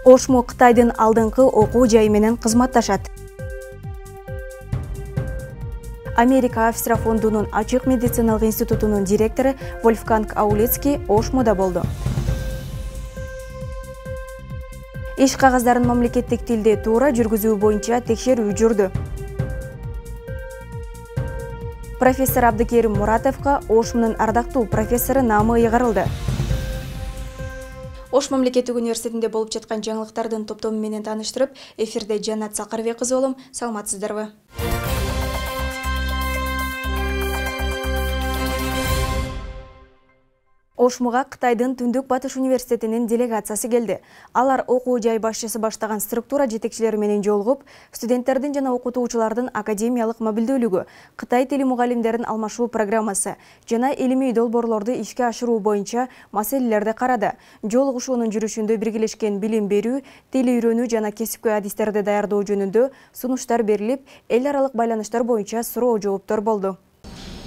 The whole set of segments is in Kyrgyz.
Ошмо Кытайдын алдыңкы окуу жайы менен кызматташат. Америка Австрия фондунун Ачык медициналык институтунун директору Вольфганг Аулецкий Ошмода болду. Иш кагаздарын мамлекеттик тилде туура жүргүзүү боюнча текшерүү жүрдү. Профессор Абдыкерим Муратовго Ошмунун ардактуу профессору наамы ыйгарылды. Ош мамлекеттик университетинде болуп жаткан жаңылыктардын топтому менен тааныштырып, эфирде Жанат Сакарбек кызы болом. Саламатсыздарбы? Ошмуга Кытайдын Түндүк Батыш университетинин делегациясы келди. Алар окуу жай башчысы баштаган структура жетекчилери менен жолугуп, студенттердин жана окутуучулардын академиялык мобилдүүлүгү, Кытай тили мугалимдерин алмашуу программасы жана илимий долбоорлорду ишке ашыруу боюнча маселелерди карады. Жолугушуунун жүрүшүндө биргелешкен билим берүү, тил үйрөнүү жана кесипкөй адистерди даярдоо жөнүндө сунуштар берилип, эл аралык байланыштар боюнча суроо жооптор болду.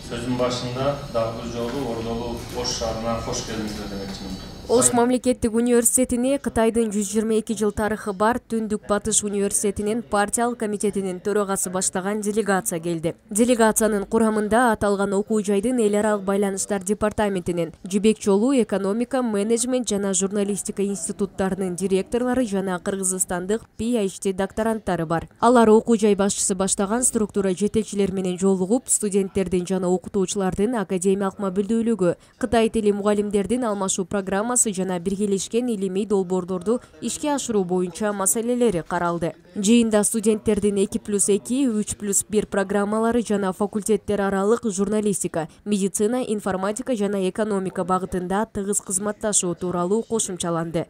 Sözün başında dağlı жолу Ордолу Ош шаарына кош келиңиздер демекчимин. Ош мамлекеттик университетине Кытайдын 122 жыл тарыхы бар Түндүк Батыш университетинин партиялык комитетинин төрагасы баштаган делегация келди. Делегациянын курамында аталган окуу жайдын эл аралык байланыштар департаментинин жибек жолу, экономика, менеджмент жана журналистика институттарынын директорлору жана кыргызстандык PhD докторанттары бар. Алар окуу жай башчысы баштаган структура жетекчилери менен жолугуп, студенттердин жана окутуучулардын академиялык мобилдүүлүгү, Кытай тили мугалимдердин алмашуу программасы жана биргелешкен илимий долбоорлорду ишке ашыруу боюнча маселелери каралды. Жыйында студенттердин 2+2, 3+1 программалары жана факультеттер аралык журналистика, медицина, информатика жана экономика багытында тыгыз кызматташуу тууралуу кошумчаланды.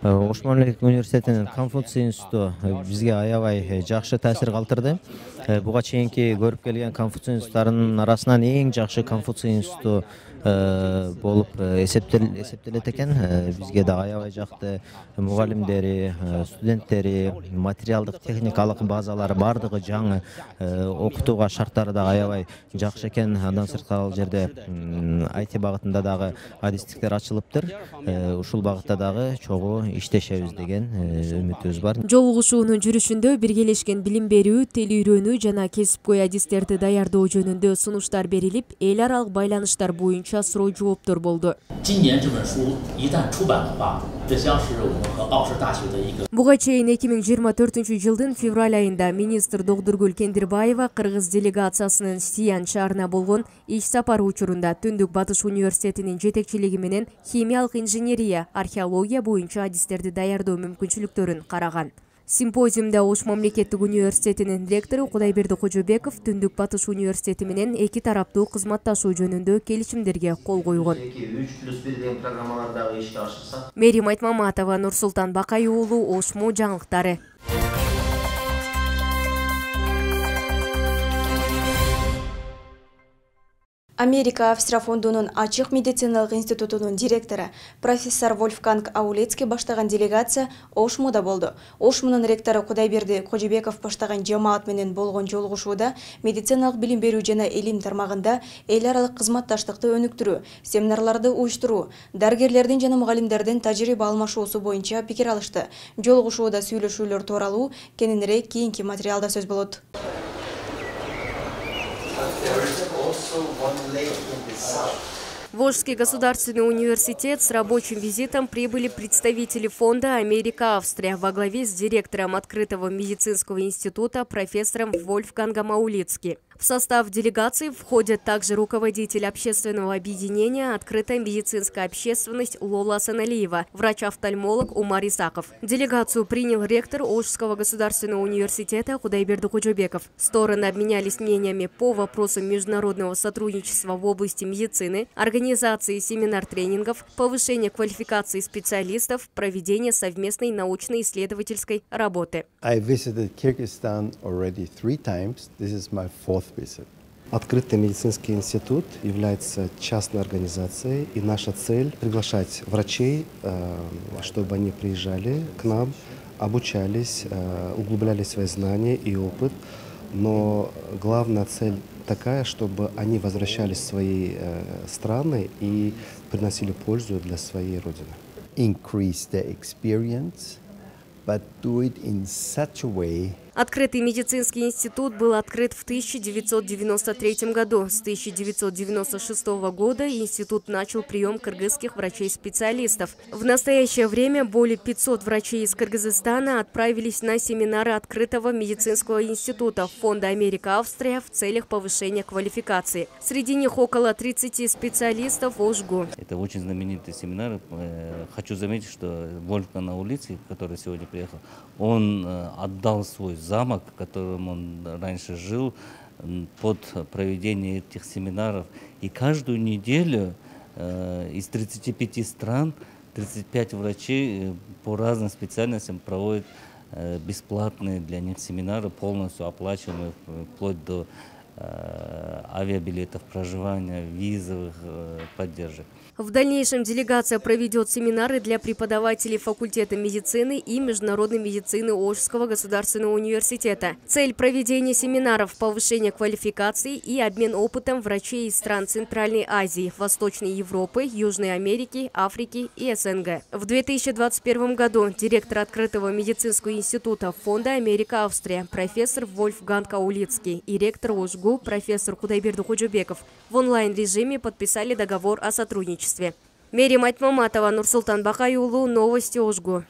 Ош мамлекеттик университетинин Конфуций институту бизге аябай жакшы таасир калтырды. Буга чейинки көрүп келген Конфуций институттарынын арасынан эң жакшы Конфуций институту болуп эсептелет экен. Бизге да аябай жакты мугалимдери, студенттери, материалдык техникалык базалары бардыгы жаңы, окутууга шарттары да аябай жакшы экен. Андан сырткары ал жерде IT багытында дагы адистиктер ачылыптыр. Ушул багытта дагы чогуу иштешебиз деген үмүтүбүз бар. Жолугушуунун жүрүшүндө биргелешкен билим берүү, тил үйрөнүү жана кесипкөй адистерди даярдоо жөнүндө сунуштар берилип, эл аралык байланыштар боюнча суроо жооптор болду. Буга чейин 2024 жылдын февраль айында министр Догдургүл Кендирбаева Кыргыз делегациясынын Сиян шаарына болгон иш сапары учурунда Түндүк Батыш университетинин жетекчилиги менен химиялык инженерия, археология боюнча адистерди даярдоо мүмкүнчүлүктөрүн караган. Симпозиумда Ош мамлекеттик университетинин ректору Кудайберди Кожобеков Түндүк Батыш университети менен эки тараптуу кызматташуу жөнүндө келишимдерге кол койгон. 3+1 программалардагы ишке ашырсак. Мерим Айтмаматова, Нурсултан Бакай уулу, Ошмо жаңылыктары. Америка Австрия фондунун Ачык медициналык институтунун директору профессор Вольфганг Аулецкий баштаган делегация Ошмода болду. Ошмунун ректору Кудайберди Кожобеков баштаган жамаат менен болгон жолугушууда медициналык билим берүү жана илим тармагында эл аралык кызматташтыкты өнүктүрүү, семинарларды уюштуруу, дарыгерлердин жана мугалимдердин тажрыйба алмашуусу боюнча пикир алышты. Жолугушууда сүйлөшүүлөр тууралуу кененирээк кийинки материалда сөз болот. Волжский государственный университет с рабочим визитом прибыли представители фонда «Америка-Австрия» во главе с директором открытого медицинского института профессором Вольфгангом Аулецким. В состав делегации входят также руководитель общественного объединения «Открытая медицинская общественность» Лола Саналиева, врач-офтальмолог Умар Исаков. Делегацию принял ректор Ошского государственного университета Кудайберди Кожобеков. Стороны обменялись мнениями по вопросам международного сотрудничества в области медицины, организации семинар-тренингов, повышения квалификации специалистов, проведения совместной научно-исследовательской работы. I visited Kyrgyzstan already 3 times. This is my 4th visit. Открытый медицинский институт является частной организацией, и наша цель – приглашать врачей, чтобы они приезжали к нам, обучались, углубляли свои знания и опыт но главная цель такая, чтобы они возвращались в свои страны и приносили пользу для своей родины. Increase their experience, but do it in such a way. Открытый медицинский институт был открыт в 1993 году. С 1996 года институт начал прием кыргызских врачей-специалистов. В настоящее время более 500 врачей из Кыргызстана отправились на семинары открытого медицинского института Фонда Америка-Австрия в целях повышения квалификации. Среди них около 30 специалистов ОШГУ. Это очень знаменитый семинар. Хочу заметить, что Вольфган Аулицкий, который сегодня приехал, он отдал свой замок, в котором он раньше жил, под проведение этих семинаров. И каждую неделю из 35 стран 35 врачей по разным специальностям проводят бесплатные для них семинары, полностью оплачиваемые, вплоть до авиабилетов, проживания, визовых поддержек. В дальнейшем делегация проведет семинары для преподавателей факультета медицины и международной медицины Ошского государственного университета. Цель проведения семинаров – повышение квалификации и обмен опытом врачей из стран Центральной Азии, Восточной Европы, Южной Америки, Африки и СНГ. В 2021 году директор Открытого медицинского института Фонда Америка-Австрия профессор Вольфганг Аулицкий и ректор ОШГУ профессор Кудайберди Ходжобеков в онлайн-режиме подписали договор о сотрудничестве. Мерим Айтмаматова, Нурсултан Бакайулу, новости ОШГУ.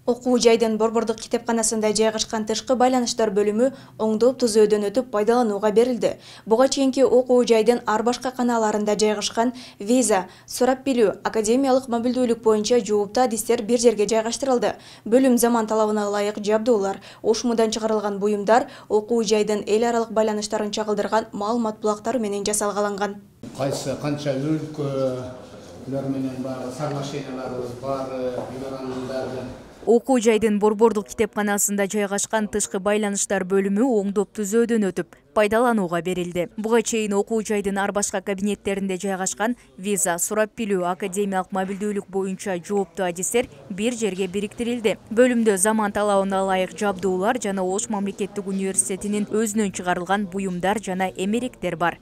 Окуу жайдын Борбордук китепканасында жайгашкан тышкы байланыштар бөлүмү оңдоп түзөөдөн өтүп пайдаланууга берилди. Буга чейинки окуу жайдын ар башка каналарында жайгашкан виза, сурап билүү, академиялык мобилдүүлүк боюнча жооптуу адистер бир жерге жайгаштырылды. Бөлүм заман талабына ылайык жабдуулар, ошмудан чыгарылган буюмдар окуу жайдын эл аралык байланыштарын чагылдырган маалымат булактары менен жасалгаланган. Кайсы канча өлкөлөр менен бар соглашенияларыбыз бар, меморандумдарды. Окуу жайдын Борбордук китепканасында жайгашкан тышкы байланыштар бөлүмү оңдоп түзөөдөн өтүп пайдаланууга берилди. Буга чейин окуу жайдын ар башка кабинеттеринде жайгашкан виза, сурап билүү, академиялык мобилдүүлүк боюнча жооптуу адистер бир жерге бириктирилди. Бөлүмдө заман талабына ылайык жабдуулар жана Ош мамлекеттик университетинин өзүнөн чыгарылган буюмдар жана эмеректер бар.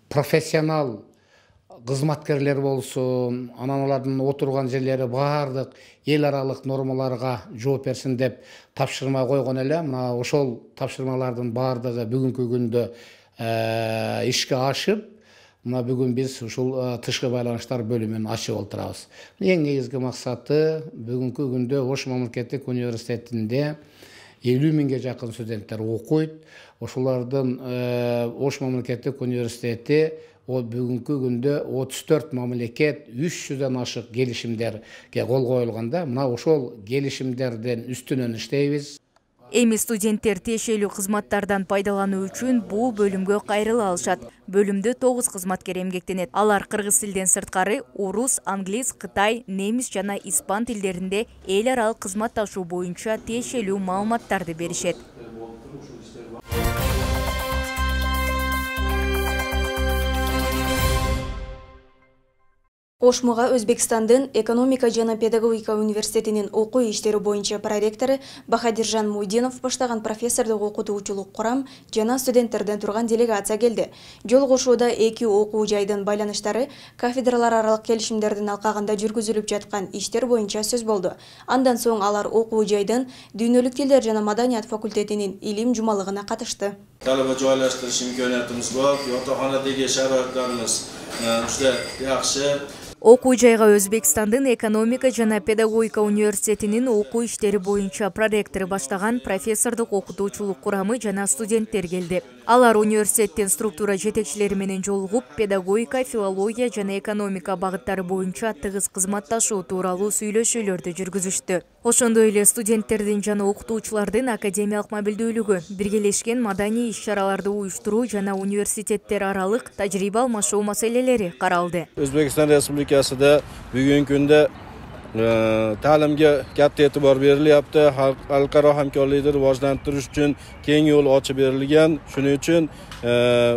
Профессионал кызматкерлер болсун, анан алардын отурган жерлери баардык эл аралык нормаларга жооп берсин деп тапшырма койгон эле. Мына ошол тапшырмалардын баардыгы бүгүнкү күндө ишке ашып, мына бүгүн биз ушул тышкы байланыштар бөлүмүн ачып отурабыз. Эң негизги максаты бүгүнкү күндө Ош мамлекеттик университетинде 50 миңге жакын студенттер окуйт. Ошолордун Ош мамлекеттик университети бүгүнкү күндө 34 мамлекет 300дөн ашык келишимдерге кол коюлганда, мына ошол келишимдерден үстүнөн иштейбиз. Эми студенттер тиешелүү кызматтардан пайдалануу үчүн бул бөлүмгө кайрыла алышат. Бөлүмдө 9 кызматкер эмгектенет. Алар кыргыз тилден сырткары орус, англис, кытай, немис жана испан тилдеринде эл аралык кызматташуу боюнча тиешелүү маалыматтарды беришет. Ошмуга Өзбекстандын экономика жана педагогика университетинин окуу иштери боюнча проректору Бахадиржан Муйдинов баштаган профессордук окутуучулук курам жана студенттерден турган делегация келди. Жолугушууда эки окуу жайдын байланыштары, кафедралар аралык келишимдердин алкагында жүргүзүлүп жаткан иштер боюнча сөз болду. Андан соң алар окуу жайдын дүйнөлүк тилдер жана маданият факультетинин илим жумалыгына катышты. Talaba joylashtirish imkoniyatimiz bor, yotoqxonadagi sharoitlarimiz juda yaxshi. Окуу жайга Өзбекстандын экономика жана педагогика университетинин окуу иштери боюнча проректору баштаган профессордук окутуучулук курамы жана студенттер келди. Алар университеттин структура жетекчилери менен жолугуп, педагогика, филология жана экономика багыттары боюнча тыгыз кызматташуу тууралуу сүйлөшүүлөрдү жүргүзүштү. Ошондой эле студенттердин жана окутуучулардын академиялык мобилдүүлүгү, биргелешкен маданий иш-чараларды уюштуруу жана университеттер аралык тажрыйба алмашуу маселелери каралды. O'zbekiston Respublikasida bugungi kunda ta'limga katta e'tibor berilyapti. Xalqaro hamkorlikni rivojlantirish uchun keng yo'l ochib berilgan. Shuning uchun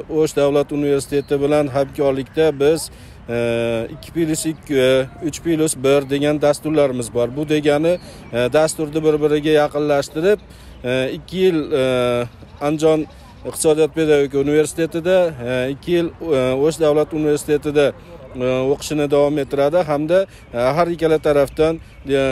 O'sh davlat universiteti bilan hamkorlikda biz 2+2, 3+1 degan dasturlarimiz bor. Bu degani dasturni bir-biriga yaqinlashtirib, 2 yil Andijon iqtisodiyot pedagogika universitetida, 2 yil O'sh davlat universitetida o'qishini davom ettiradi hamda har ikkala tarafdan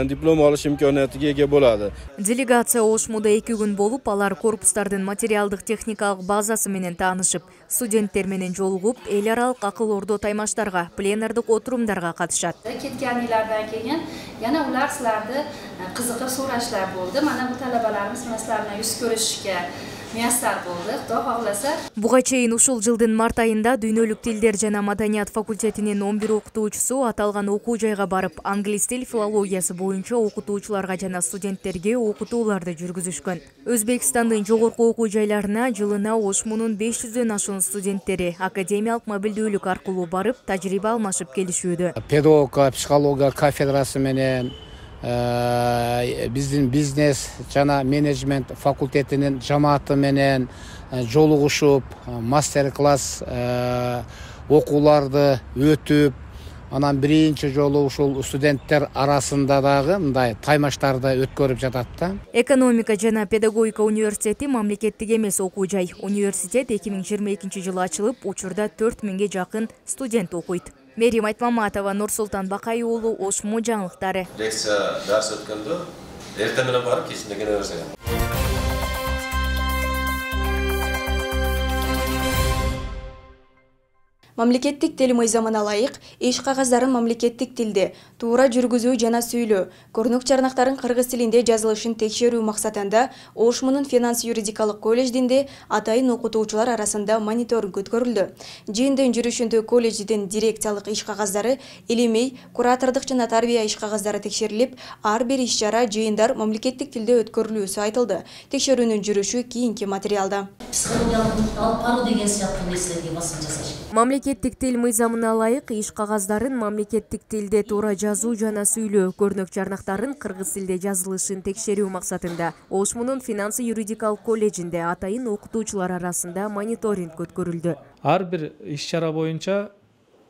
diplom olish imkoniyatiga ega bo'ladi. Делегация Ошмуда 2 күн болуп, алар корпустардын материалдык техникалык базасы менен таанышып, студенттер менен жолугуп, эл аралык акыл ордо таймаштарга, пленардык отурумдарга катышат. Ketganlardan keyin yana ular sizlarni qiziqib so'rashlar bo'ldi. Mana bu talabalarimiz sizlar bilan yuz ko'rishishga muyassar bo'ldi. Xudo xohlasa. Буга чейин ушул жылдын март айында Дүйнөлүк тилдер жана маданият факультетинин 11 окутуучусу аталган окуу жайга барып, англис тил филологиясы боюнча окутуучуларга жана студенттерге окутууларды жүргүзүшкөн. Өзбекстандын жогорку окуу жайларына жылына Ошмунун 500дөн ашуун студенттери академиялык мобилдүүлүк аркылуу барып, тажрыйба алмашып келишүүдө. Педагогика, психология кафедрасы менен биздин бизнес жана менеджмент факультетинин жамааты менен жолугушуп, мастер-класс окууларды өтүп, анан биринчи жолу ушул студенттер арасында дагы мындай таймаштарды өткөрүп жатат да. Экономика жана педагогика университети мамлекеттик эмес окуу жай. Университет 2022-жылы ачылып, учурда 4000ге жакын студент окуйт. Мерим Айтмаматова, Нурсултан Бакай уулу, Ошму жаңылыктары. Лекция дарс өткөндө эртең менен барып кечинде келе берсең. Мамлекеттик тил мыйзамына ылайык иш кагаздарын мамлекеттик тилде туура жүргүзүү жана сүйлөө, көрнөк чарнактарын кыргыз тилинде жазылышын текшерүү максатында Ошмунун финанс-юридикалык колледжинде атайын окутуучулар арасында мониторинг өткөрүлдү. Жыйындын жүрүшүндө колледждин дирекциялык иш кагаздары илимий, куратордук жана тарбия иш кагаздары текшерилип, ар бир иш-чара жыйындар мамлекеттик тилде өткөрүлүүсү айтылды. Текшерүүнүн жүрүшү кийинки материалда. Мамлекеттик тил мыйзамына ылайык иш кагаздарын мамлекеттик тилде туура жазуу жана сүйлөө, көрнөк чарнактарын кыргыз тилде жазылышын текшерүү максатында Ошмунун финанс-юридикалык колледжинде атайын окутуучулар арасында мониторинг өткөрүлдү. Ар бир иш-чара боюнча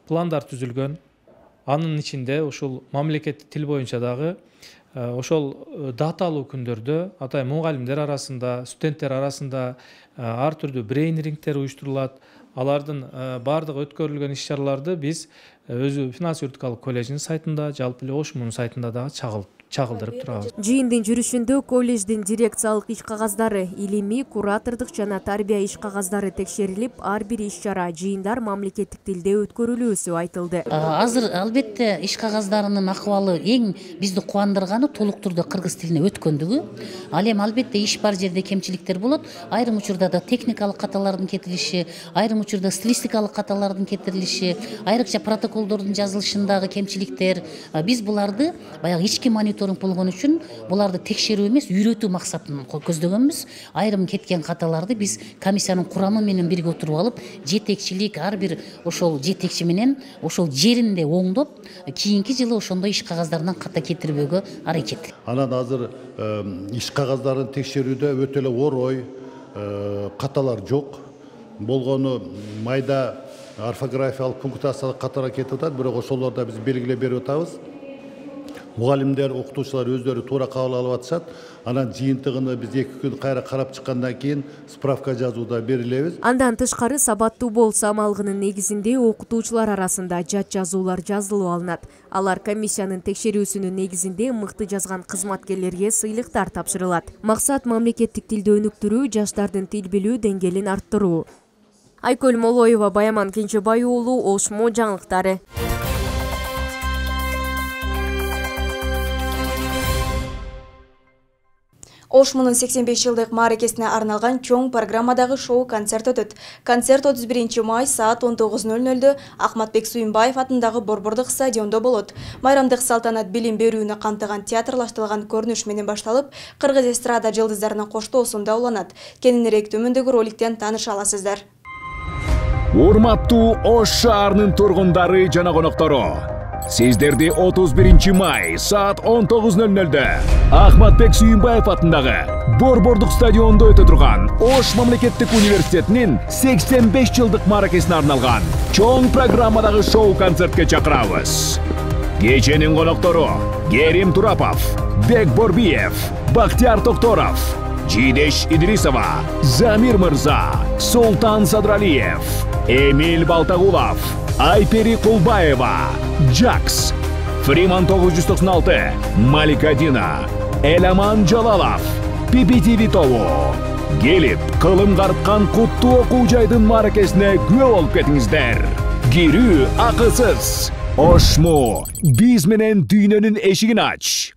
пландар түзүлгөн. Анын ичинде ушул мамлекеттик тил боюнча дагы ошол даталуу күндөрдө атай мугалимдер арасында, студенттер арасында ар түрдүү брейнингдер уюштурулат. Алардын бардыгы өткөрүлгөн иш-чараларды биз өзү финанс-юридикалык колледжинин сайтында, жалпы эле Ошмунун сайтында дагы чагылдырып турабыз. Жыйындын жүрүшүндө колледждин дирекциялык иш кагаздары, илимий, куратордук жана тарбия иш кагаздары текшерилип, ар бир иш-чара жыйындар мамлекеттик тилде өткөрүлүүсү айтылды. Азыр албетте иш кагаздарынын акыбалы эң бизди кубандырганы толук түрдө кыргыз тилине өткөндүгү. Ал эми албетте иш бар жерде кемчиликтер болот. Айрым учурда да техникалык каталардын кетирилиши, айрым учурда стилистикалык каталардын кетирилиши, айрыкча протоколдордун жазылышындагы кемчиликтер. Биз буларды баягы ички мониторинг болгон үчүн буларды текшерүү эмес, үйрөтүү максатын көздөгөнбүз. Айрым кеткен каталарды биз комиссиянын курамы менен бирге отуруп алып, жетекчилик ар бир ошол жетекчи менен ошол жеринде оңдоп, кийинки жылы ошондой иш кагаздарынан ката кетирбөөгө аракет. Анан азыр иш кагаздарын текшерүүдө өтө эле орой, каталар жок. Болгону майда орфографиялык, пунктуациялык каталар кетип атат, бирок ошолорду биз белгилеп берип атабыз. Мугалимдер, окутуучулар өздөрү туура кабыл алып атышат. Анан жыйынтыгын биз 2 күн кайра карап чыккандан кийин справка жазууда берилебиз. Андан тышкары сабаттуу болсо амалгынын негизинде окутуучулар арасында жат жазуулар жазылып алынат. Алар комиссиянын текшерүүсүнүн негизинде мыкты жазган кызматкерлерге сыйлыктар тапшырылат. Максат мамлекеттик тилди өнүктүрүү, жаштардын тил билүү деңгээлин арттыруу. Айкөл Молоева, Баяман Кенжебай уулу, Ошмо жаңылыктары. Ошмунун 85 жылдык мааракесине арналган чоң программадагы шоу-концерт өтөт. Концерт 31 май саат 19:00 Ахматбек Суймбаев атындагы Борбордук стадиондо болот. Майрамдык салтанат билим берүүнү камтыган театрлаштырылган көрүнүш менен башталып, кыргыз эстрада жылдыздарынын коштоосунда уланат. Кененирээк төмөндөгү роликтен тааныша аласыздар. Урматтуу Ош шаарынын тургундары жана коноктору, Сиздерди 31 май саат 19:00-дө Ахматбек Сүйүнбаев атындагы Борбордук стадиондо өтө турган Ош мамлекеттик университетинин 85 жылдык мааракесине арналган чоң программадагы шоу-концертке чакырабыз. Кеченин коноктору Керим Турапов, Бек Борбиев, Бактияр Токторов, Жидеш Идрисова, Замир Мырза, Султан Садралиев, Эмиль Балтагулов, Айпери Кулбаева, Джакс, Фриман 996, Малика Дина, Эламан Жалалов, PPTV тобу. Келип, кылым карткан куттуу окуу жайдын мааракесине күбө болуп кетиңиздер. Кирүү акысыз. Ошму, биз менен дүйнөнүн эшигин ач.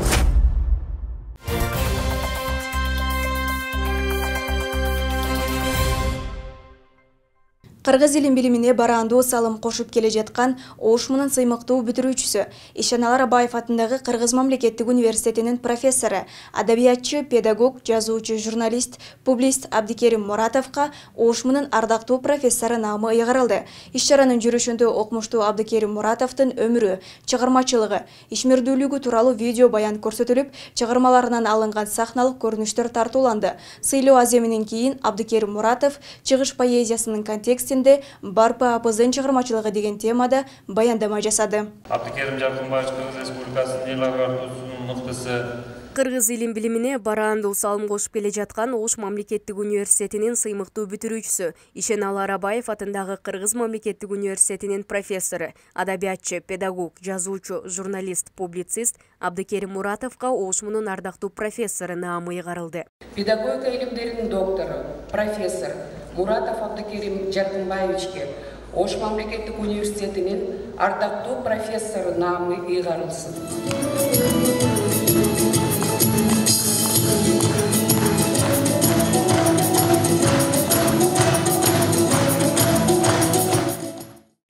Кыргыз илин билимине барандуу салым кошуп келе жаткан Ошмунун сыймыктуу бүтүрүүчүсү, Ишеналар Абаев атындагы Кыргыз мамлекеттик университетинин профессору, адабиятчы, педагог, жазуучу, журналист, публицист Абдикерим Муратовго Ошмунун ардактуу профессору наамы ыйгарылды. Иш-чаранын жүрүшүндө окумуштуу Абдикерим Муратовдун өмүрү, чыгармачылыгы, ишмердүүлүгү тууралуу видео баян көрсөтүлүп, чыгармаларынан алынган сахналык көрүнүштөр тартууланды. Сыйлоо аземинен кийин Абдикерим Муратов чыгыш поэзиясынын контекстинде Барпы апыздын чыгармачылыгы деген темада баяндама жасады. Абдикерим Жаркынбаевич Кыргыз Республикасынын эл агартуусунун мыктысы. Кыргыз илин билимине барандуу салым кошуп келе жаткан Ош мамлекеттик университетинин сыймыктуу бүтүрүүчүсү, Ишеналар Абаев атындагы Кыргыз мамлекеттик университетинин профессору, адабиятчы, педагог, жазуучу, журналист, публицист Абдикерим Муратовго Ошмунун ардактуу профессору наамы ыйгарылды. Педагогика илимдеринин доктору, профессор Муратов Абдикерим Жаркынбаевичке Ош мамлекеттик университетинин ардактуу профессору наамы ыйгарылсын.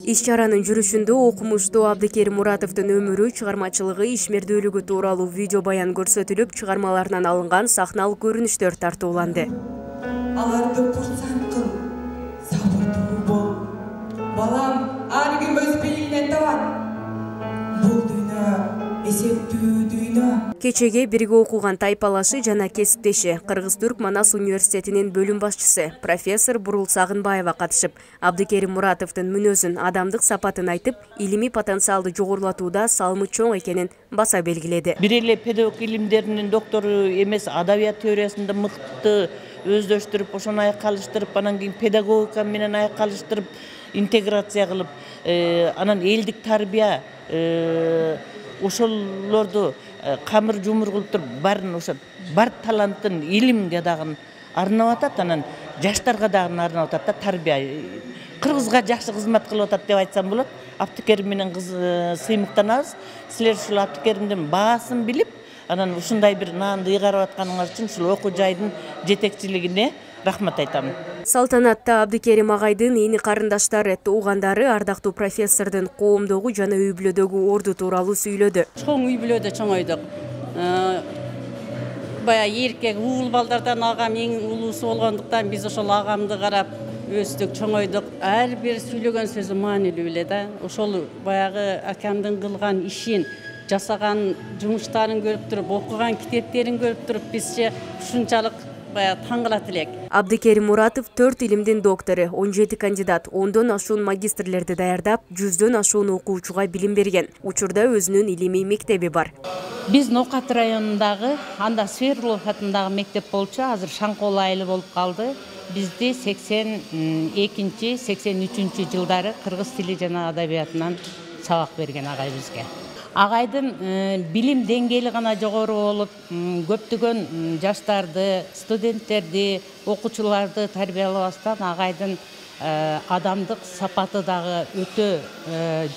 Иш-чаранын жүрүшүндө окумуштуу Абдикерим Муратовдун өмүрү, чыгармачылыгы, ишмердүүлүгү тууралуу видео баян көрсөтүлүп, чыгармаларынан алынган сахналык көрүнүштөр тартууланды. Аларды курсант кыл, сабырдуу бол. Балам, ар ким өз пейилинен табат. Бул дүйнө эсептүү дүйнө. Кечеге бирге окуган тайпалашы жана кесиптеши, Кыргыз-Түрк Манас университетинин бөлүм башчысы, профессор Бурул Сагынбаева катышып, Абдикерим Муратовдун мүнөзүн, адамдык сапатын айтып, илимий потенциалды жогорулатууда салымы чоң экенин баса белгиледи. Бир эле педагог илимдеринин доктору эмес, адабият теориясында мыкты өздөштүрүп, ошону айкалыштырып, анан кийин педагогика менен айкалыштырып, интеграция кылып, анан элдик тарбия ошолорду камыр жумур кылып туруп, баарын ошо бар талантын, илимге дагы арнап атат, анан жаштарга дагы арнап атат да, тарбия. Кыргызга жакшы кызмат кылып атат деп айтсам болот. Абдикерим менен сыймыктанабыз. Силер ушул Абдикеримдин баасын билип, анан ушундай бир наанды ыйгарып атканыңар үчүн ушул окуу жайдын жетекчилигине рахмат айтамын. Салтанатта Абдикерим агайдын ини карындаштары, туугандары ардактуу профессордун коомдогу жана үй бүлөдөгү орду тууралуу сүйлөдү. Чоң үй бүлөдө чоңойдук. Бая эркек уул балдардан агам эң улуусу болгондуктан биз ошол агамды карап өстүк, чоңойдук. Ар бир сүйлөгөн сөзү маанилүү эле да. Ошол баягы акамдын кылган ишин, жасаган жумуштарын көрүп туруп, окуган китептерин көрүп туруп, бизче ушунчалык таң кылат элек. Абдикерим Муратов 4 илимдин доктору, 17 кандидат, 10дон ашуун магистрлерди даярдап, 100дөн ашуун окуучуга билим берген. Учурда өзүнүн илимий мектеби бар. Биз Ноокат районундагы анда Свердлов атындагы мектеп болчу, азыр Шаңкол айылы болуп калды. Бизди 82-83 жылдары кыргыз тили жана адабиятынан сабак берген агай бизге. Агайдын билим деңгээли гана жогору болуп, көптөгөн жаштарды, студенттерди, окуучуларды тарбиялабастан агайдын адамдык сапаты дагы өтө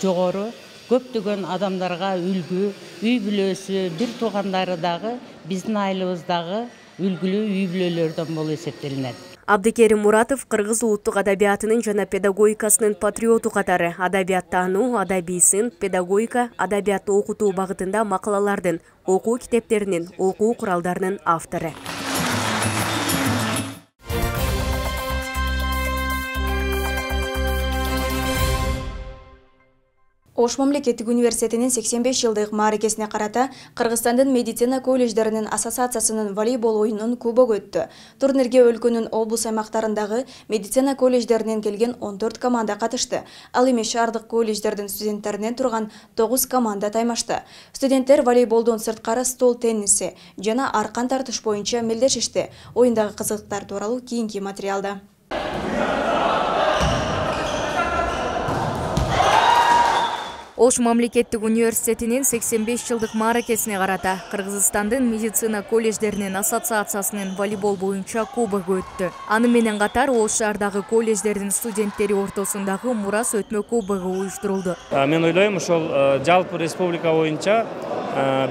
жогору. Көптөгөн адамдарга үлгү, үй бүлөсү, бир туугандары дагы биздин айылыбыздагы үлгүлүү үй бүлөлөрдөн болуп эсептелинет. Абдикерим Муратов кыргыз улуттук адабиятынын жана педагогикасынын патриоту катары адабияттануу, адабий сын, педагогика, адабиятты окутуу багытында макалалардын, окуу китептеринин, окуу куралдарынын автору. Ош мамлекеттик университетинин 85 жылдык мааракесине карата Кыргызстандын медицина колледждеринин ассоциациясынын волейбол оюнунун кубогу өттү. Турнирге өлкөнүн облус аймактарындагы медицина колледждеринен келген 14 команда катышты. Ал эми шаардык колледждердин студенттеринен турган 9 команда таймашты. Студенттер волейболдон сырткары стол тенниси жана аркан тартыш боюнча мелдешишти. Оюндагы кызыктар тууралуу кийинки материалда. Ош мамлекеттик университетинин 85 жылдык мааракесине карата Кыргызстандын медицина колледждеринин ассоциациясынын волейбол боюнча кубогу өттү. Аны менен катар Ош шаардагы колледждердин студенттери ортосундагы Мурас өтмө кубогу уюштурулду. Мен ойлойм, ошол жалпы республика боюнча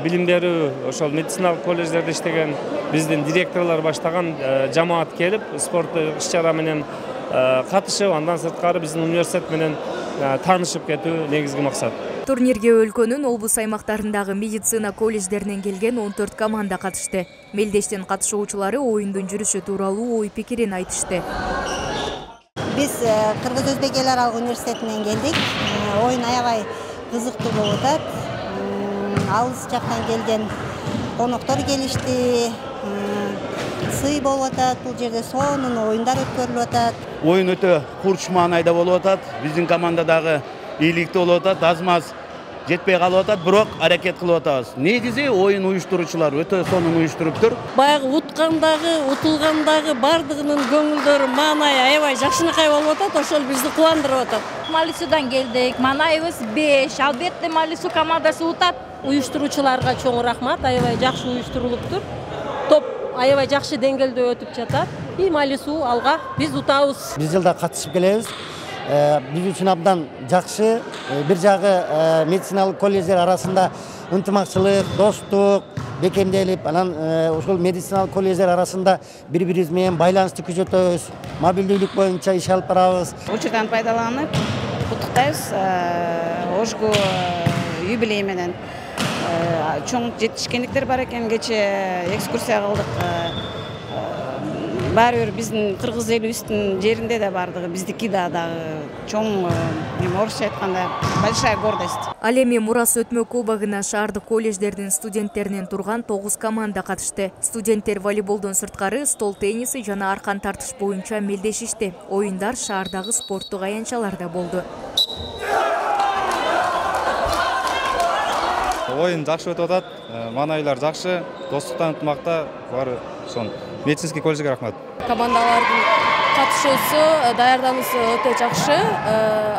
билим берүү, ошол медициналык колледждерде иштеген биздин директорлор баштаган жамаат келип, спорттук иш-чара менен катышып, андан сырткары биздин университет менен таанышып кетүү негизги максат. Турнирге өлкөнүн облус аймактарындагы медицина колледждеринен келген 14 команда катышты. Мелдештин катышуучулары оюндун жүрүшү тууралуу ой пикирин айтышты. Биз Кыргыз Өзбек эл аралык университетинен келдик. Оюн аябай кызыктуу болуп атат. Алыс жактан келген коноктор келишти. Сый болуп атат, бул жерде сонун оюндар өткөрүлүп атат. Оюн өтө курч маанайда болуп атат. Биздин командадагы ийгиликтүү болуп атат. Аз-маз жетпей калып атат, бирок аракет кылып атабыз. Негизи оюн уюштуруучулар өтө сонун уюштуруптур. Баягы уткандагы, утулгандагы бардыгынын көңүлдөрү маанайы аябай жакшынакай болуп атат, ошол бизди кубандырып атат. Малисудан келдик. Маанайыбыз 5. Албетте Малису командасы утат. Уюштуруучуларга чоң рахмат, аябай жакшы уюштурулуптур. Топ аябай жакшы деңгээлде өтүп жатат. И Малису алга биз утабыз. Биз жылда катышып келебиз. Биз үчүн абдан жакшы. Бир жагы медициналык колледждер арасында ынтымакчылык, достук бекемделип, анан ошол медициналык колледждер арасында бири-бирибиз менен байланышты күчөтөбүз. Мобилдүүлүк боюнча иш алып барабыз. Учурдан пайдаланып, куттуктайбыз Ошго юбилей менен. Чоң жетишкендиктер бар экен, кече экскурсия кылдык. Баары бир биздин кыргыз элибиздин жеринде да бардыгы, биздики дагы чоң, орусча айтканда, большая гордость. Ал эми Мурас өтмө кубогуна шаардык колледждердин студенттеринен турган 9 команда катышты. Студенттер волейболдон сырткары стол тенниси жана аркан тартыш боюнча мелдешишти. Оюндар шаардагы спорттук аянтчаларда болду. Оюн жакшы өтүп атат, маанайлар жакшы, достуктан ынтымакта баары сон. Медицинский колледжге рахмат. Командалардын катышуусу, даярдануусу өтө жакшы.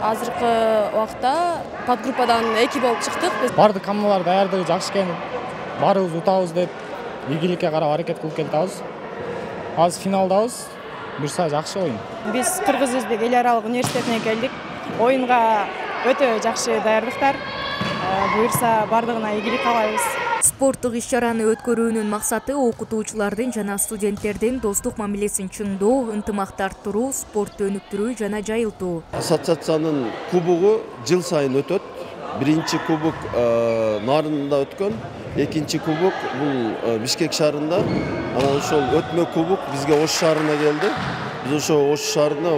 Азыркы убакта подгруппадан 2 болуп чыктык. Бардык командалар даярдыгы жакшы экен. Баарыбыз утабыз деп, ийгиликке карап аракет кылып келатабыз. Азыр финалдабыз. Буюрса жакшы оюн. Биз Кыргыз Өзбек эл аралык университетине келдик. Оюнга өтө жакшы даярдыктар. Буюрса бардыгына ийгилик каалайбыз. Спорттук иш-чараны өткөрүүнүн максаты окутуучулардын жана студенттердин достук мамилесин чыңдоо, ынтымакты арттыруу, спортты өнүктүрүү жана жайылтуу. Ассоциациянын кубогу жыл сайын өтөт. Биринчи кубок Нарында өткөн, экинчи кубок бул Бишкек шаарында. Анан ошол өтмө кубок бизге Ош шаарына келди. Биз ошо Ош шаарында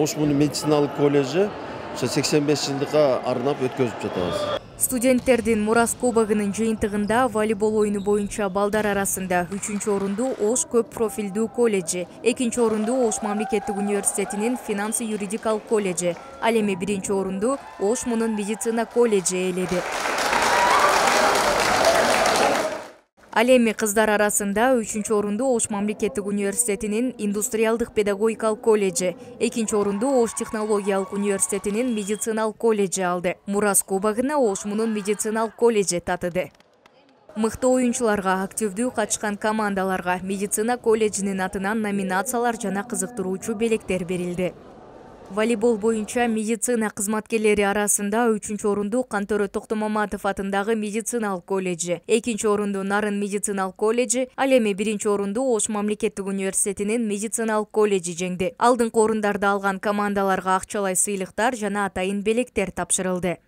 Ош медициналык колледжи 85 жылдыкка арнап өткөзүп жатабыз. Студенттердин Мурас кубогунун жыйынтыгында волейбол оюну боюнча балдар арасында 3-чү орунду Ош көп профилдүү колледжи, 2-чи орунду Ош мамлекеттик университетинин финансы юридикалык колледжи, ал эми 1-чи орунду Ош мунун медицина колледжи ээледи. Ал эми кыздар арасында 3-чү орунду Ош мамлекеттик университетинин индустриалдык педагогикалык колледжи, 2-чи орунду Ош технологиялык университетинин медициналык колледжи алды. Мурас кубогуна Ош мунун медициналык колледжи татыды. Мыкты оюнчуларга, активдүү катышкан командаларга медицина колледжинин атынан номинациялар жана кызыктыруучу белектер берилди. Волейбол боюнча медицина кызматкерлери арасында 3-чү орунду Кантөрө Токтомаматов атындагы медициналык колледжи, 2-чи орунду Нарын медициналык колледжи, ал эми 1-чи орунду Ош мамлекеттик университетинин медициналык колледжи жеңди. Алдыңкы орундарды алган командаларга акчалай сыйлыктар жана атайын белектер тапшырылды.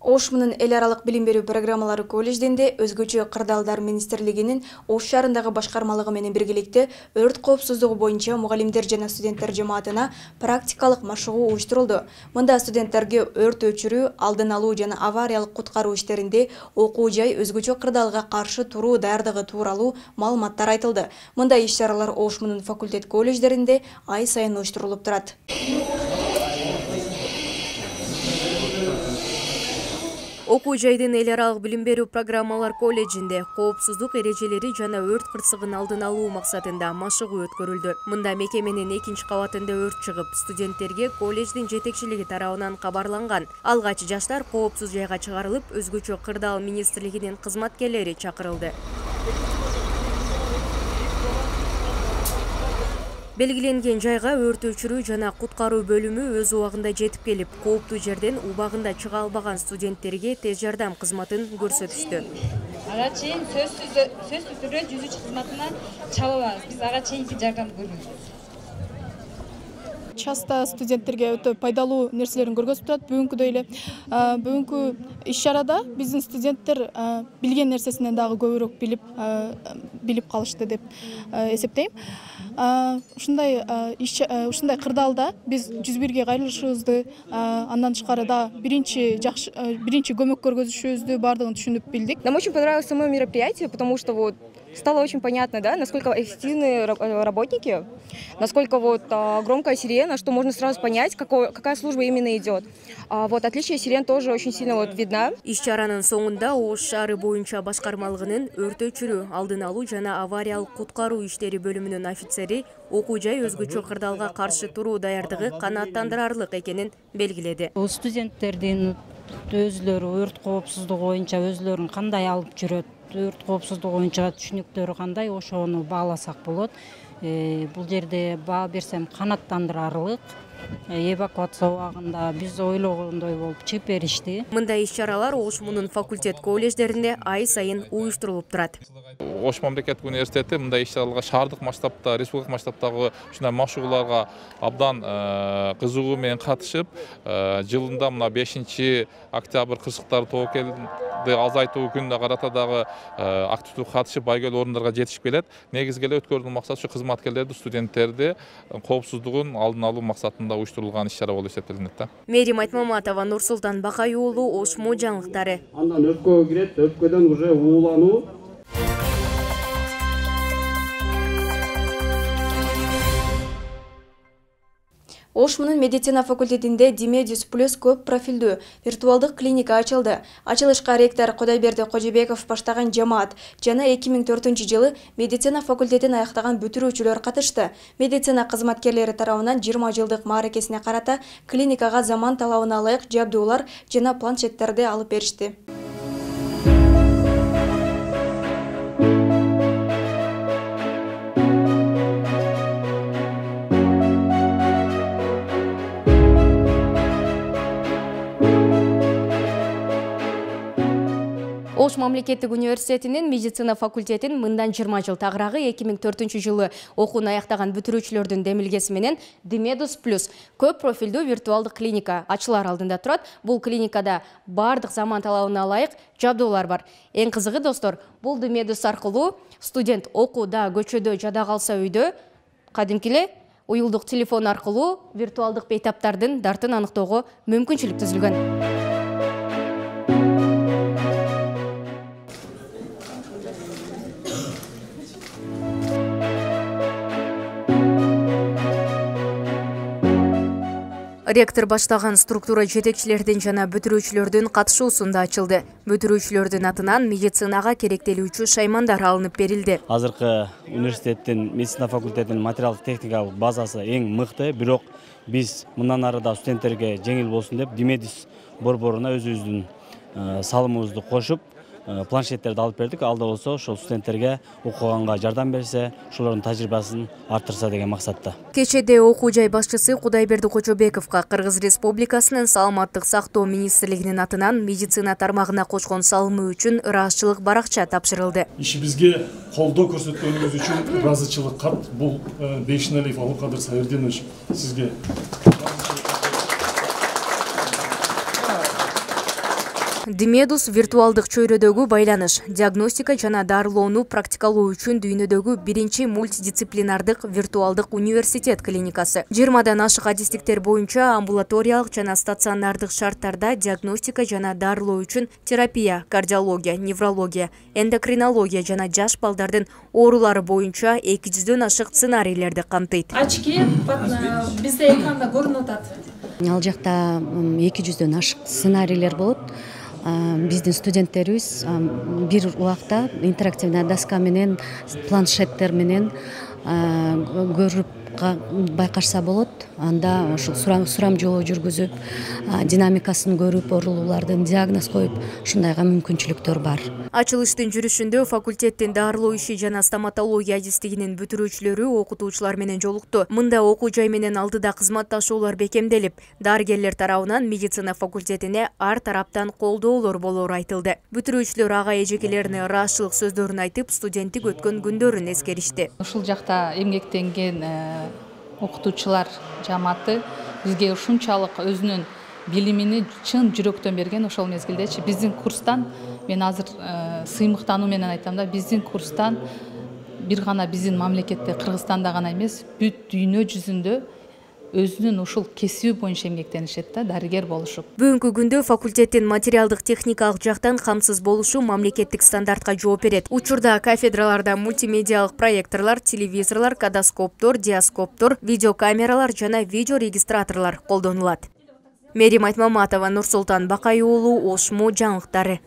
Ошмунун эл аралык билим берүү программалары колледжденде өзгөчө кырдаалдар министрлигинин Ош шаарындагы башкармалыгы менен биргеликте өрт коопсуздугу боюнча мугалимдер жана студенттер жамаатына практикалык машыгуу уюштурулду. Мында студенттерге өрт өчүрүү, алдын алуу жана авариялык куткаруу иштеринде окуу жай өзгөчө кырдаалга каршы туруу даярдыгы тууралуу маалыматтар айтылды. Мында иш-чаралар Ошмунун факультет колледждеринде ай сайын уюштурулуп турат. Окуу жайдын эл аралык билим берүү программалар колледжинде коопсуздук эрежелери жана өрт кырсыгын алдын алуу максатында машыгуу өткөрүлдү. Мында мекеменин 2-чи кабатында өрт чыгып, студенттерге колледждин жетекчилиги тарабынан кабарланган. Алгач жаштар коопсуз жайга чыгарылып, өзгөчө кырдаал министрлигинин кызматкерлери чакырылды. Белгиленген жайга өрт өчүрүү жана куткаруу бөлүмү өз убагында жетип келип, кооптуу жерден убагында чыга албаган студенттерге тез жардам кызматын көрсөтүштү. Ага чейин сөзсүз түрдө 103 кызматына чалып алабыз. Биз ага чейинки жардамды көргөнбүз. Часто студенттерге өтө пайдалуу нерселерин көргөзүп турат. Бүгүнкүдөй эле бүгүнкү иш-чарада биздин студенттер билген нерсесинен дагы көбүрөөк билип калышты деп эсептейм. Ушундай кырдаалда биз 101-ге кайрылышыбызды, андан тышкары да биринчи көмөк көргөзүшүбүздү бардыгын түшүнүп билдик. Нам очень понравилось само мероприятие, потому что стало очень понятно, да, насколько эффективны работники, насколько громкая сирена, что можно сразу понять, какая служба именно идет. Отличие сирен тоже очень сильно видно. Иш-чаранын соңунда Ош шаары боюнча башкармалыгынын өрт өчүрүү, алдын алуу жана авариялык куткаруу иштери бөлүмүнүн офицери окуу жай өзгөчө кырдаалга каршы туруу даярдыгы канааттандырарлык экенин белгиледи. Студенттердин өзлөрү өрт коопсуздугу боюнча өзлөрүн кандай алып жүрөт, өрт коопсуздугу боюнча түшүнүктөрү кандай, ошону бааласак болот. Бул жерде баа берсем канааттандырарлык. Эвакуация убагында биз ойлогондой болуп чыгып беришти. Мында иш-чаралар Ошмунун факультет колледждеринде ай сайын уюштурулуп турат. Ош мамлекеттик университети мындай иш-чараларга шаардык масштабта, республикалык масштабтагы ушундай машыгууларга абдан кызыгуу менен катышып, жылында мына 5-октябрь кырсыктары тобокелди азайтуу күнүнө карата дагы активдүү катышып, байгелүү орундарга жетишип келет. Негизги эле өткөрүүнүн максаты ушу кызматкерлерди, студенттерди коопсуздугун алдын алуу максатында уюштурулган иш-чара болуп эсептелинет. Мерим Айтмаматова, Нурсултан Бакай уулу, Ошмо жаңылыктары. Андан өпкөгө кирет, өпкөдөн уже уулануу. Ошмунун медицина факультетинде Димедис плюс көп профилдүү виртуалдык клиника ачылды. Ачылышка ректор Кудайберди Кожобеков баштаган жамаат жана 2004-жылы медицина факультетин аяктаган бүтүрүүчүлөр катышты. Медицина кызматкерлери тарабынан 20 жылдык мааракесине карата клиникага заман талабына ылайык жабдуулар жана планшеттерди алып беришти. Ош мамлекеттик университетинин медицина факультетин мындан 20 жыл тагыраагы 2004-жылы окууну аяктаган бүтүрүүчүлөрдүн демилгеси менен Димедис плюс көп профилдүү виртуалдык клиника ачылар алдында турат. Бул клиникада бардык заман талабына ылайык жабдуулар бар. Эң кызыгы достор, бул Димедис аркылуу студент окууда, көчөдө жада калса үйдө кадимки эле уюлдук телефон аркылуу виртуалдык бейтаптардын дартын аныктоого мүмкүнчүлүк түзүлгөн. Ректор баштаган структура жетекчилердин жана бүтүрүүчүлөрдүн катышуусунда ачылды. Бүтүрүүчүлөрдүн атынан медицинага керектелүүчү шаймандар алынып берилди. Азыркы университеттин медицина факультетинин материалдык техникалык базасы эң мыкты, бирок биз мындан ары да студенттерге жеңил болсун деп Димедис борборуна өзүбүздүн салымыбызды кошуп, планшеттерди алып бердик. Алда болсо ошол студенттерге окуганга жардам берсе, ошолордун тажрыйбасын арттырса деген максатта. Кечеде окуу жай башчысы Кудайберди Кожобековго Кыргыз Республикасынын саламаттык сактоо министрлигинин атынан медицина тармагына кошкон салымы үчүн ыраазычылык баракча тапшырылды. Ишибизге колдоо көрсөткөнүңүз үчүн ыраазычылык кат. Бул Бейшиналиев Абулкадыр Сайырдинович сизге Димедус виртуалдык чөйрөдөгү байланыш, диагностика жана дарылоону практикалоо үчүн дүйнөдөгү биринчи мультидисциплинардык виртуалдык университет клиникасы. 20дан ашык адистиктер боюнча амбулаториялык жана стационардык шарттарда диагностика жана дарылоо үчүн терапия, кардиология, неврология, эндокринология жана жаш балдардын оорулары боюнча 200дөн ашык сценарийлерди камтыйт. Очки бизде экранда көрүнүп атат. Ал жакта 200дөн ашык сценарийлер болот. Биздин студенттерибиз бир убакта интерактивный доска менен, планшеттер менен көрүп байкашса болот. Анда ошол сурамжылоо жүргүзүп, динамикасын көрүп, оорулуулардын диагноз коюп, ушундайга мүмкүнчүлүктөр бар. Ачылыштын жүрүшүндө факультеттин дарылоо иши жана стоматология адистигинин бүтүрүүчүлөрү окутуучулар менен жолукту. Мында окуу жай менен алдыда кызматташуулар бекемделип, дарыгерлер тарабынан медицина факультетине ар тараптан колдоолор болору айтылды. Бүтүрүүчүлөр ага эжекелерине ыраазычылык сөздөрүн айтып, студенттик өткөн күндөрүн эскеришти. Ушул жакта эмгектенген окутуучулар жамааты бизге ушунчалык өзүнүн билимини чын жүрөктөн берген. Ошол мезгилдечи биздин курстан, мен азыр сыймыктануу менен айтам да, биздин курстан бир гана биздин мамлекетте, Кыргызстанда гана эмес, бүт дүйнө жүзүндө өзүнүн ушул кесиби боюнча эмгектенишет да, дарыгер болушуп. Бүгүнкү күндө факультеттин материалдык техникалык жактан камсыз болушу мамлекеттик стандартка жооп берет. Учурда кафедраларда мультимедиалык проекторлор, телевизорлор, кадоскоптор, диаскоптор, видеокамералар жана видеорегистраторлор колдонулат. Мерим Айтмаматова, Нурсултан Бакай уулу, Ошмо жаңылыктары.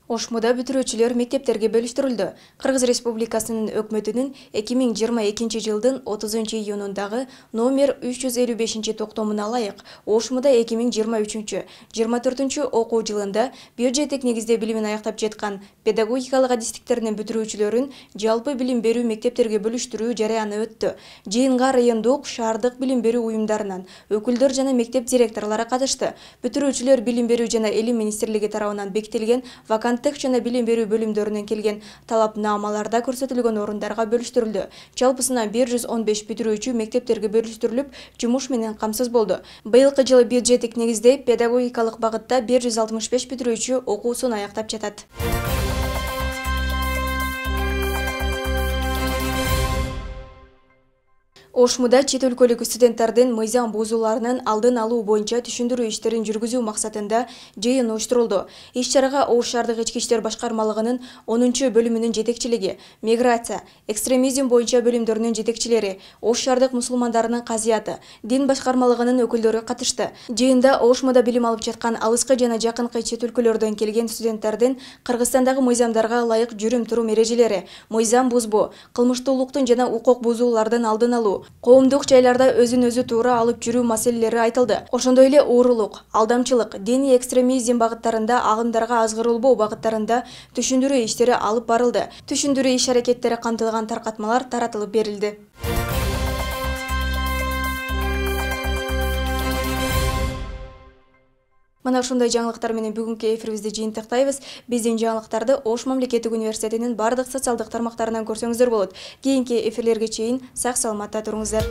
Ошмуда бүтүрүүчүлөр мектептерге бөлүштүрүлдү. Кыргыз Республикасынын өкмөтүнүн 2022 жылдын 30 июнундагы номер 355 токтомуна ылайык Ошмуда 2023-24 окуу жылында бюджеттик негизде билимин аяктап жеткан педагогикалык адистиктеринин бүтүрүүчүлөрүн жалпы билим берүү мектептерге бөлүштүрүү жарыяны өттү. Жыйынга райондук, шаардык билим берүү уюмдарынан өкүлдөр жана мектеп директорлору катышты. Бүтүрүүчүлөр билим берүү жана элим министрлиги тарабынан бекитилген ваканттык жана билим берүү бөлүмдөрүнөн келген талапнамаларда көрсөтүлгөн орундарга бөлүштүрүлдү. Жалпысына 115 бүтүрүүчү мектептерге бөлүштүрүлүп, жумуш менен камсыз болду. Быйылкы жылы бюджеттик негизде педагогикалык багытта 165 бүтүрүүчү окуусун аяктап жатат. Ошмуда чет өлкөлүк студенттердин мыйзам бузууларынын алдын алуу боюнча түшүндүрүү иштерин жүргүзүү максатында жыйын уюштурулду. Иш-чарага Ош шаардык ички иштер башкармалыгынын 10-бөлүмүнүн жетекчилиги, миграция, экстремизм боюнча бөлүмдөрүнүн жетекчилери, Ош шаардык мусулмандарынын казыяты, дин башкармалыгынын өкүлдөрү катышты. Жыйында Ошмуда билим алып жаткан алыскы жана жакынкы чет өлкөлөрдөн келген студенттердин Кыргызстандагы мыйзамдарга ылайык жүрүм-турум эрежелери, мыйзам бузбоо, кылмыштуулуктун жана укук бузуулардын алдын алуу, коомдук жайларда өзүн-өзү туура алып жүрүү маселелери айтылды. Ошондой эле уурулук, алдамчылык, диний экстремизм багыттарында, агымдарга азгырылбоо багыттарында түшүндүрүү иштери алып барылды. Түшүндүрүү иш-аракеттери камтылган таркатмалар таратылып берилди. Мына ушундай жаңылыктар менен бүгүнкү эфирибизди жыйынтыктайбыз. Биздин жаңылыктарды Ош мамлекеттик университетинин бардык социалдык тармактарынан көрсөңүздөр болот. Кийинки эфирлерге чейин сак саламатта туруңуздар.